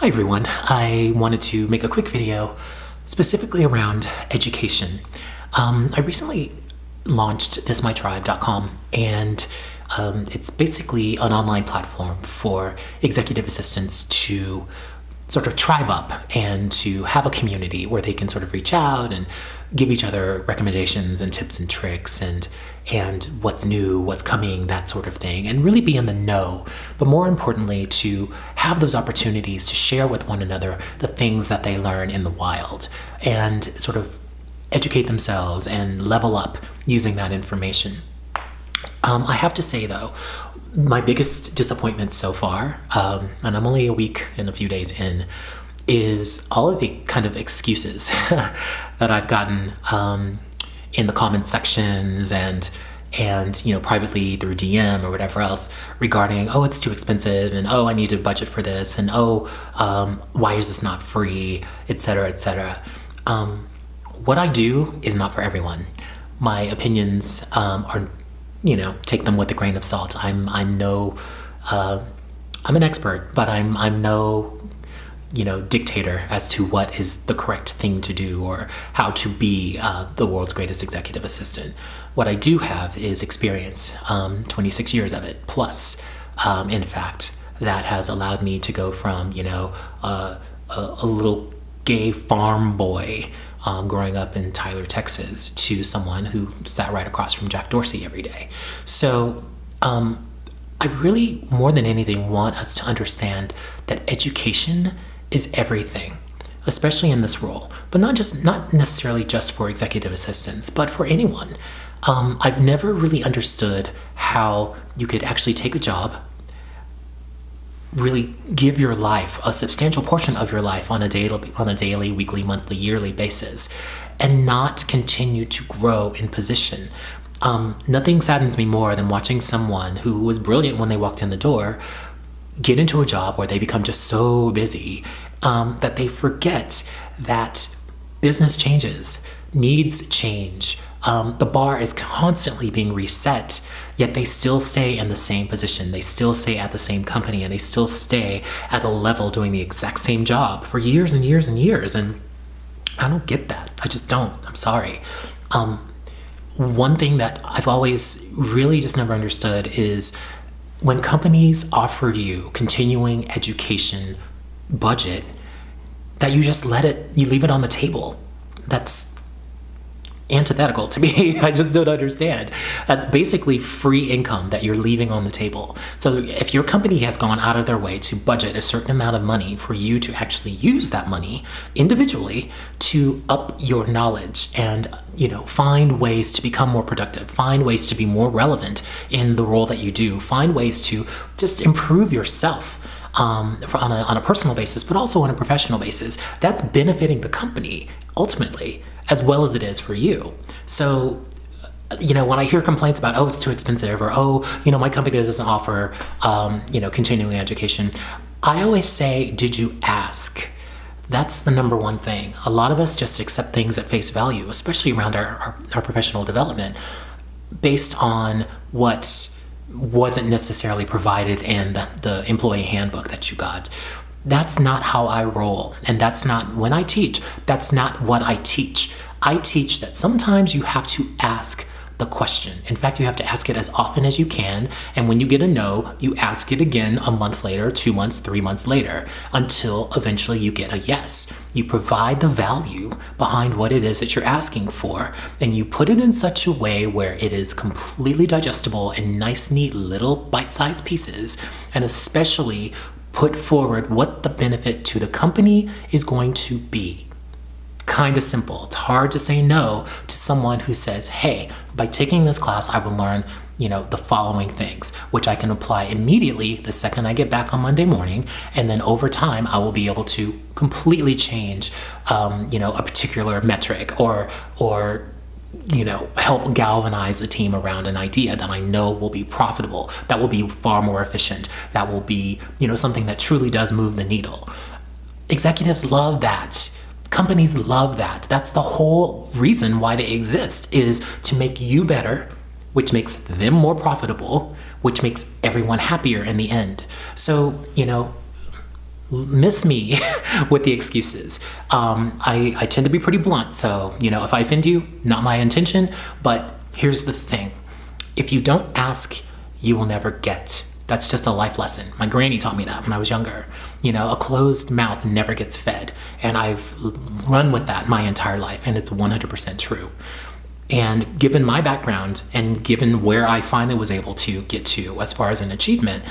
Hi everyone, I wanted to make a quick video specifically around education. I recently launched thismytribe.com, and it's basically an online platform for executive assistants to sort of tribe up and to have a community where they can sort of reach out and give each other recommendations and tips and tricks and what's new, what's coming, that sort of thing, and really be in the know. But more importantly, to have those opportunities to share with one another the things that they learn in the wild and sort of educate themselves and level up using that information. I have to say though, my biggest disappointment so far, and I'm only a week and a few days in, is all of the kind of excuses that I've gotten in the comment sections and privately through DM or whatever else regarding, oh, it's too expensive, and oh, I need to budget for this, and oh, why is this not free, etc., etc. What I do is not for everyone. My opinions are, take them with a grain of salt. I'm an expert, but I'm no dictator as to what is the correct thing to do or how to be the world's greatest executive assistant. What I do have is experience, 26 years of it plus, in fact, that has allowed me to go from a little gay farm boy growing up in Tyler, Texas, to someone who sat right across from Jack Dorsey every day. So I really, more than anything, want us to understand that education is everything, especially in this role, but not necessarily just for executive assistants, but for anyone. I've never really understood how you could actually take a job, really give your life, a substantial portion of your life on a daily, weekly, monthly, yearly basis, and not continue to grow in position. Nothing saddens me more than watching someone who was brilliant when they walked in the door get into a job where they become just so busy that they forget that business changes, needs change. The bar is constantly being reset, yet they still stay in the same position. They still stay at the same company, and they still stay at a level doing the exact same job for years and years and years. And I don't get that. I just don't. I'm sorry. One thing that I've always really just never understood is when companies offer you continuing education budget, that you just leave it on the table. That's antithetical to me. I just don't understand. That's basically free income that you're leaving on the table. So if your company has gone out of their way to budget a certain amount of money for you to actually use that money individually to up your knowledge and find ways to become more productive, find ways to be more relevant in the role that you do, find ways to just improve yourself on a personal basis, but also on a professional basis, that's benefiting the company ultimately, as well as it is for you. So, when I hear complaints about, oh, it's too expensive, or, oh, my company doesn't offer, continuing education, I always say, did you ask? That's the number one thing. A lot of us just accept things at face value, especially around our professional development, based on what wasn't necessarily provided in the employee handbook that you got. That's not how I roll, and that's not when I teach. That's not what I teach. I teach that sometimes you have to ask the question. In fact, you have to ask it as often as you can, and when you get a no, you ask it again a month later, 2 months, 3 months later, until eventually you get a yes. You provide the value behind what it is that you're asking for, and you put it in such a way where it is completely digestible in nice, neat little bite-sized pieces, and especially put forward what the benefit to the company is going to be. Kind of simple. It's hard to say no to someone who says, hey, by taking this class, I will learn, the following things, which I can apply immediately the second I get back on Monday morning. And then over time, I will be able to completely change, a particular metric or help galvanize a team around an idea that I know will be profitable, that will be far more efficient, that will be, something that truly does move the needle. Executives love that. Companies love that. That's the whole reason why they exist, is to make you better, which makes them more profitable, which makes everyone happier in the end. So, miss me with the excuses. I tend to be pretty blunt, so if I offend you, not my intention. But here's the thing: if you don't ask, you will never get. That's just a life lesson. My granny taught me that when I was younger. A closed mouth never gets fed, and I've run with that my entire life, and it's 100% true. And given my background and given where I finally was able to get to as far as an achievement,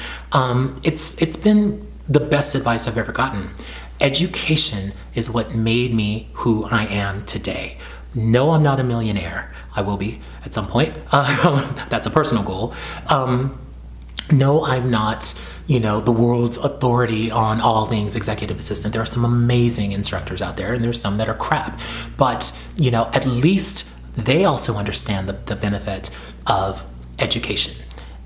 it's been the best advice I've ever gotten. Education is what made me who I am today. No, I'm not a millionaire. I will be at some point. That's a personal goal. No, I'm not, the world's authority on all things executive assistant. There are some amazing instructors out there, and there's some that are crap. But, at least they also understand the benefit of education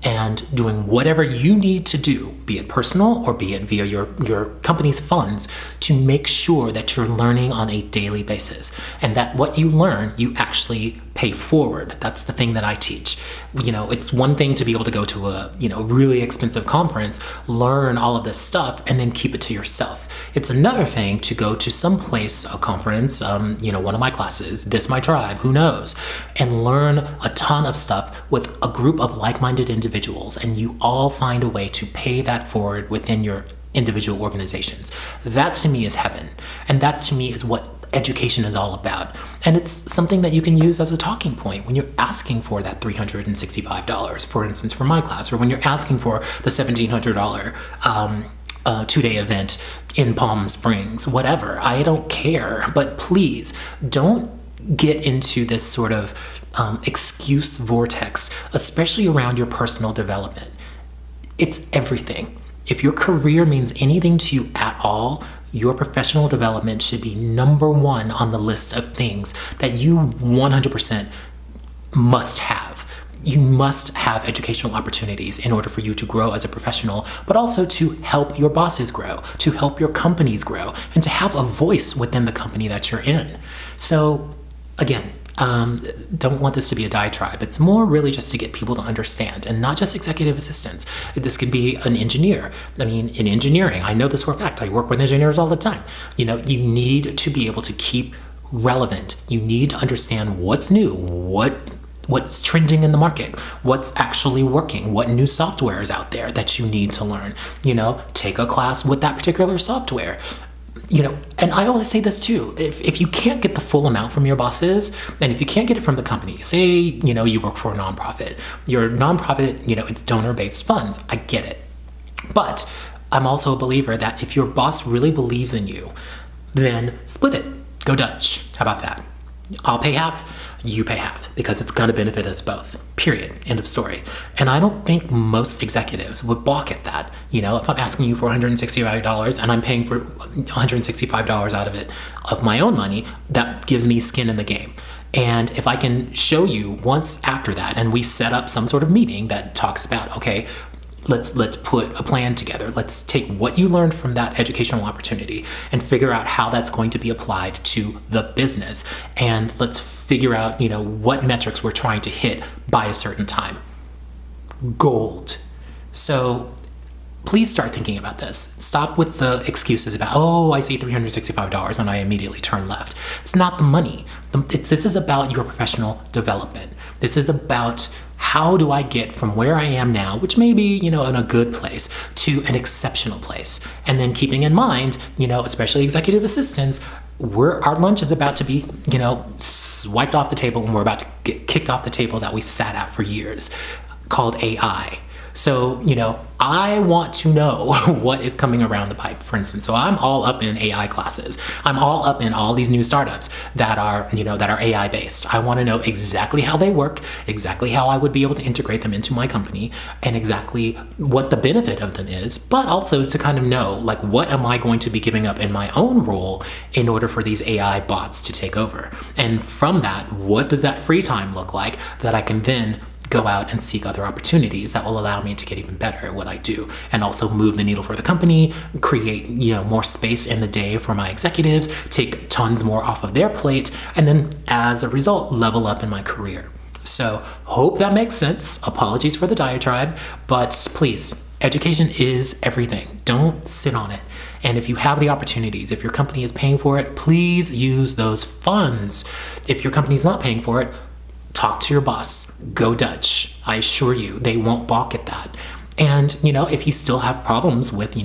and doing whatever you need to do, be it personal or be it via your company's funds, to make sure that you're learning on a daily basis, and that what you learn, you actually pay forward. That's the thing that I teach. It's one thing to be able to go to a really expensive conference, learn all of this stuff, and then keep it to yourself. It's another thing to go to some place, a conference, one of my classes, This My Tribe, who knows, and learn a ton of stuff with a group of like-minded individuals, and you all find a way to pay that forward within your individual organizations. That to me is heaven, and that to me is what education is all about. And it's something that you can use as a talking point when you're asking for that $365, for instance, for my class, or when you're asking for the $1,700 2-day event in Palm Springs, whatever. I don't care, but please don't get into this sort of excuse vortex, especially around your personal development. It's everything. If your career means anything to you at all, your professional development should be number one on the list of things that you 100% must have. You must have educational opportunities in order for you to grow as a professional, but also to help your bosses grow, to help your companies grow, and to have a voice within the company that you're in. So again, don't want this to be a diatribe. It's more really just to get people to understand, and not just executive assistants. This could be an engineer. I mean, in engineering, I know this for a fact. I work with engineers all the time. You need to be able to keep relevant. You need to understand what's new, what's trending in the market, what's actually working, what new software is out there that you need to learn. Take a class with that particular software. And I always say this too, if you can't get the full amount from your bosses, and if you can't get it from the company, say, you work for a nonprofit, your nonprofit, it's donor-based funds, I get it. But I'm also a believer that if your boss really believes in you, then split it, go Dutch. How about that? I'll pay half, you pay half, because it's going to benefit us both, period, end of story. And I don't think most executives would balk at that. If I'm asking you for $165 and I'm paying for $165 out of it, of my own money, that gives me skin in the game. And if I can show you once after that, and we set up some sort of meeting that talks about, okay, let's put a plan together. Let's take what you learned from that educational opportunity and figure out how that's going to be applied to the business. And let's figure out, what metrics we're trying to hit by a certain time. Gold. So please start thinking about this. Stop with the excuses about, I see $365 and I immediately turn left. It's not the money. This is about your professional development. This is about how do I get from where I am now, which may be, in a good place, to an exceptional place. And then keeping in mind, especially executive assistants, our lunch is about to be, swiped off the table, and we're about to get kicked off the table that we sat at for years, called AI. So, I want to know what is coming around the pipe, for instance. So I'm all up in AI classes. I'm all up in all these new startups that are AI based. I want to know exactly how they work, exactly how I would be able to integrate them into my company, and exactly what the benefit of them is, but also to kind of know, what am I going to be giving up in my own role in order for these AI bots to take over? And from that, what does that free time look like that I can then go out and seek other opportunities that will allow me to get even better at what I do, and also move the needle for the company, create, more space in the day for my executives, take tons more off of their plate, and then as a result, level up in my career. So hope that makes sense. Apologies for the diatribe, but please, education is everything. Don't sit on it. And if you have the opportunities, if your company is paying for it, please use those funds. If your company's not paying for it, talk to your boss. Go Dutch. I assure you, they won't balk at that. And, if you still have problems with,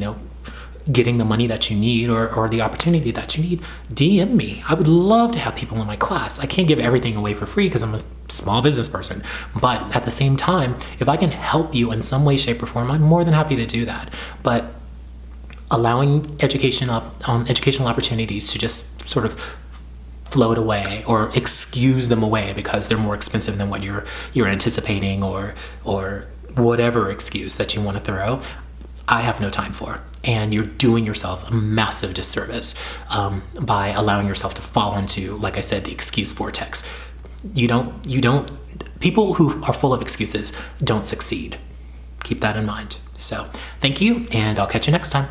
getting the money that you need or the opportunity that you need, DM me. I would love to have people in my class. I can't give everything away for free because I'm a small business person. But at the same time, if I can help you in some way, shape, or form, I'm more than happy to do that. But allowing educational opportunities to just sort of float away or excuse them away because they're more expensive than what you're anticipating or whatever excuse that you want to throw, I have no time for. And you're doing yourself a massive disservice by allowing yourself to fall into, like I said, the excuse vortex. People who are full of excuses don't succeed. Keep that in mind. So thank you, and I'll catch you next time.